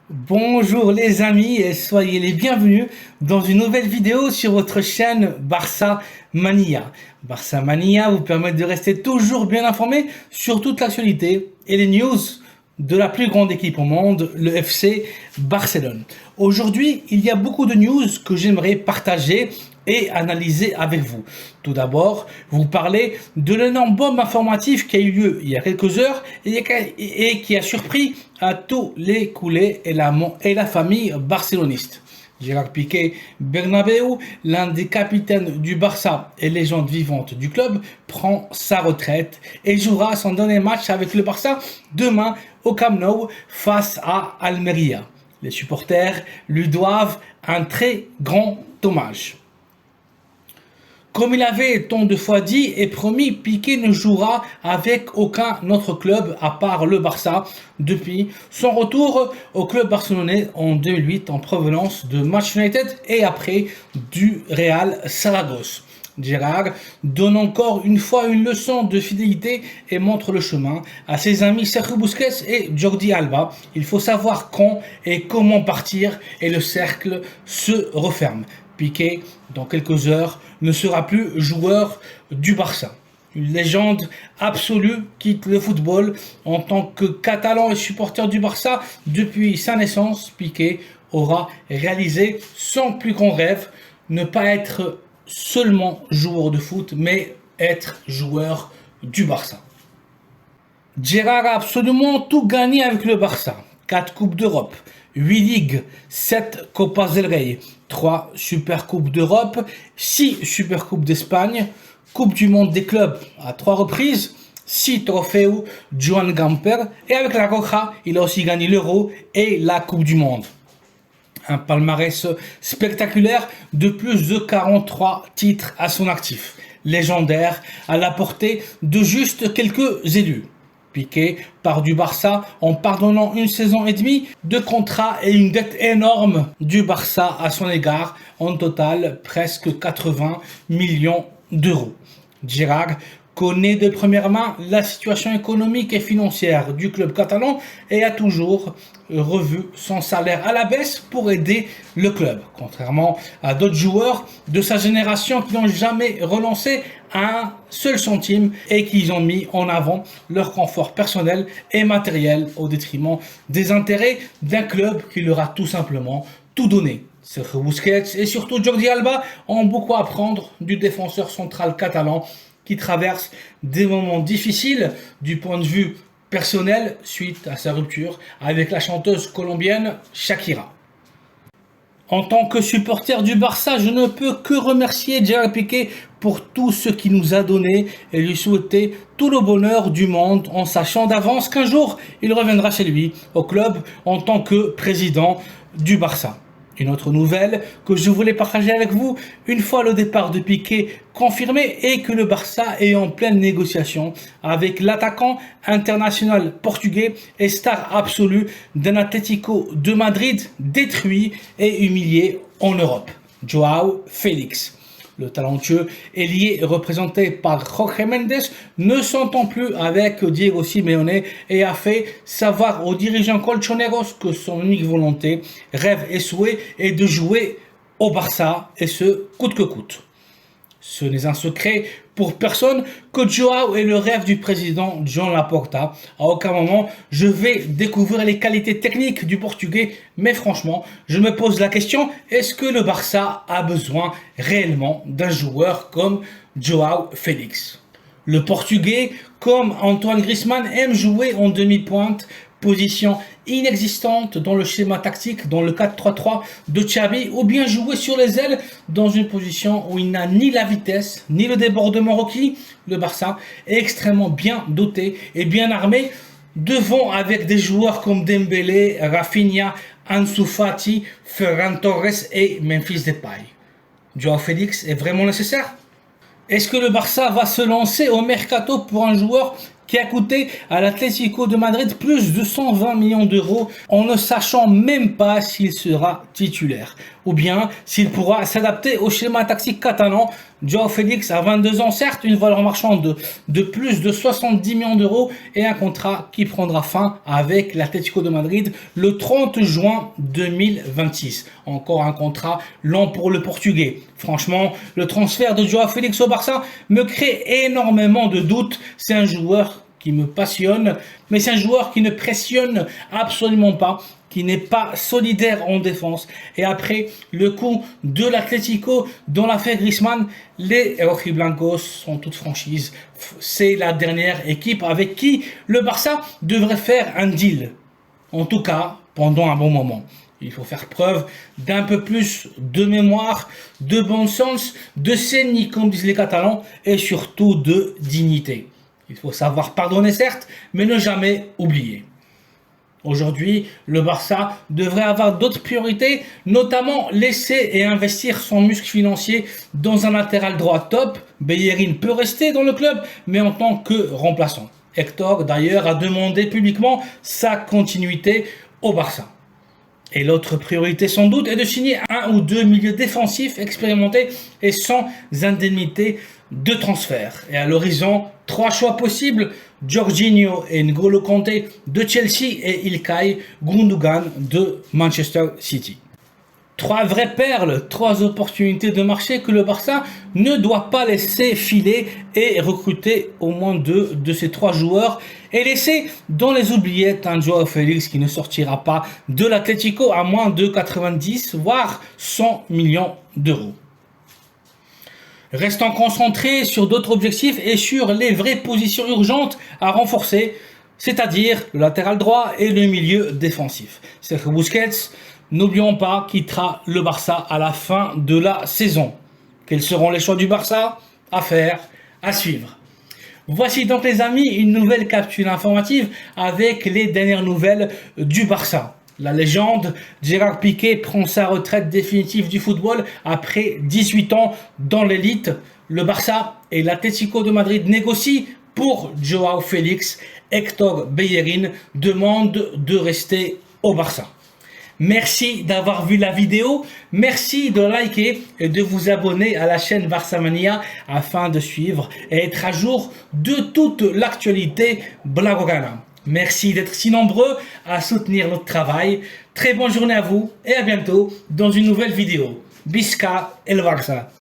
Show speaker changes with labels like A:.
A: Bonjour les amis et soyez les bienvenus dans une nouvelle vidéo sur votre chaîne Barça Mania. Barça Mania vous permet de rester toujours bien informé sur toute l'actualité et les news de la plus grande équipe au monde, le FC Barcelone. Aujourd'hui, il y a beaucoup de news que j'aimerais partager et analyser avec vous. Tout d'abord, vous parler de l'énorme bombe informative qui a eu lieu il y a quelques heures et qui a surpris à tous les culés et la famille barceloniste. Gérard Piqué Bernabéu, l'un des capitaines du Barça et légende vivante du club, prend sa retraite et jouera son dernier match avec le Barça demain au Camp Nou face à Almeria. Les supporters lui doivent un très grand hommage. Comme il avait tant de fois dit et promis, Piqué ne jouera avec aucun autre club à part le Barça depuis son retour au club barcelonais en 2008 en provenance de Manchester United et après du Real Saragosse. Gérard donne encore une fois une leçon de fidélité et montre le chemin à ses amis Sergio Busquets et Jordi Alba. Il faut savoir quand et comment partir et le cercle se referme. Piqué, dans quelques heures, ne sera plus joueur du Barça. Une légende absolue quitte le football en tant que Catalan et supporter du Barça. Depuis sa naissance, Piqué aura réalisé son plus grand rêve, ne pas être seulement joueur de foot, mais être joueur du Barça. Gérard a absolument tout gagné avec le Barça. 4 Coupes d'Europe, 8 Ligues, 7 Copas del Rey, 3 Supercoupes d'Europe, 6 Supercoupes d'Espagne, Coupe du Monde des clubs à 3 reprises, 6 trophées Joan Gamper, et avec la Roja, il a aussi gagné l'Euro et la Coupe du Monde. Un palmarès spectaculaire de plus de 43 titres à son actif, légendaire à la portée de juste quelques élus. Piqué part du Barça en pardonnant une saison et demie de contrat et une dette énorme du Barça à son égard, en total presque 80 millions d'euros. Gérard connaît de première main la situation économique et financière du club catalan et a toujours revu son salaire à la baisse pour aider le club, contrairement à d'autres joueurs de sa génération qui n'ont jamais relancé un seul centime et qui ont mis en avant leur confort personnel et matériel au détriment des intérêts d'un club qui leur a tout simplement tout donné. Sergio Busquets et surtout Jordi Alba ont beaucoup à apprendre du défenseur central catalan qui traverse des moments difficiles du point de vue personnel suite à sa rupture avec la chanteuse colombienne Shakira. En tant que supporter du Barça, je ne peux que remercier Gérard Piqué pour tout ce qu'il nous a donné et lui souhaiter tout le bonheur du monde en sachant d'avance qu'un jour il reviendra chez lui au club en tant que président du Barça. Une autre nouvelle que je voulais partager avec vous, une fois le départ de Piqué confirmé et que le Barça est en pleine négociation avec l'attaquant international portugais et star absolue d'un Atlético de Madrid détruit et humilié en Europe, Joao Félix. Le talentueux ailier représenté par Jorge Mendes ne s'entend plus avec Diego Simeone et a fait savoir aux dirigeants colchoneros que son unique volonté, rêve et souhait est de jouer au Barça et ce coûte que coûte. Ce n'est un secret pour personne que Joao est le rêve du président Joan Laporta. À aucun moment, je vais découvrir les qualités techniques du Portugais, mais franchement, je me pose la question, est-ce que le Barça a besoin réellement d'un joueur comme Joao Félix? Le Portugais, comme Antoine Griezmann, aime jouer en demi-pointe, position inexistante dans le schéma tactique, dans le 4-3-3 de Xavi, ou bien jouer sur les ailes dans une position où il n'a ni la vitesse, ni le débordement requis. Le Barça est extrêmement bien doté et bien armé, devant avec des joueurs comme Dembélé, Rafinha, Ansu Fati, Ferran Torres et Memphis Depay. Joao Félix est vraiment nécessaire? Est-ce que le Barça va se lancer au mercato pour un joueur qui a coûté à l'Atlético de Madrid plus de 120 millions d'euros en ne sachant même pas s'il sera titulaire? ou bien s'il pourra s'adapter au schéma tactique catalan. Joao Félix a 22 ans, certes, une valeur marchande de plus de 70 millions d'euros et un contrat qui prendra fin avec l'Atlético de Madrid le 30 juin 2026. Encore un contrat long pour le Portugais. Franchement, le transfert de Joao Félix au Barça me crée énormément de doutes. C'est un joueur qui me passionne, mais c'est un joueur qui ne pressionne absolument pas, qui n'est pas solidaire en défense. Et après le coup de l'Atlético dans l'affaire Griezmann, les rojiblancos sont toutes franchises. C'est la dernière équipe avec qui le Barça devrait faire un deal. En tout cas, pendant un bon moment. Il faut faire preuve d'un peu plus de mémoire, de bon sens, de saignée, comme disent les Catalans, et surtout de dignité. Il faut savoir pardonner, certes, mais ne jamais oublier. Aujourd'hui, le Barça devrait avoir d'autres priorités, notamment laisser et investir son muscle financier dans un latéral droit top. Bellerín peut rester dans le club, mais en tant que remplaçant. Hector, d'ailleurs, a demandé publiquement sa continuité au Barça. Et l'autre priorité sans doute est de signer un ou deux milieux défensifs expérimentés et sans indemnité de transfert. Et à l'horizon, 3 choix possibles: Jorginho et N'Golo Kanté de Chelsea et Ilkay Gundogan de Manchester City. 3 vraies perles, 3 opportunités de marché que le Barça ne doit pas laisser filer et recruter au moins 2 de ces 3 joueurs et laisser dans les oubliettes un Joao Félix qui ne sortira pas de l'Atlético à moins de 90 voire 100 millions d'euros. Restons concentrés sur d'autres objectifs et sur les vraies positions urgentes à renforcer, c'est-à-dire le latéral droit et le milieu défensif. Sergio Busquets, n'oublions pas, quittera le Barça à la fin de la saison. Quels seront les choix du Barça? À faire, à suivre. Voici donc les amis une nouvelle capsule informative avec les dernières nouvelles du Barça. La légende Gérard Piqué prend sa retraite définitive du football après 18 ans dans l'élite. Le Barça et l'Atlético de Madrid négocient pour Joao Félix. Hector Bellerín demande de rester au Barça. Merci d'avoir vu la vidéo, merci de liker et de vous abonner à la chaîne Barça Mania afin de suivre et être à jour de toute l'actualité blaugrana. Merci d'être si nombreux à soutenir notre travail. Très bonne journée à vous et à bientôt dans une nouvelle vidéo. Visca el Barça.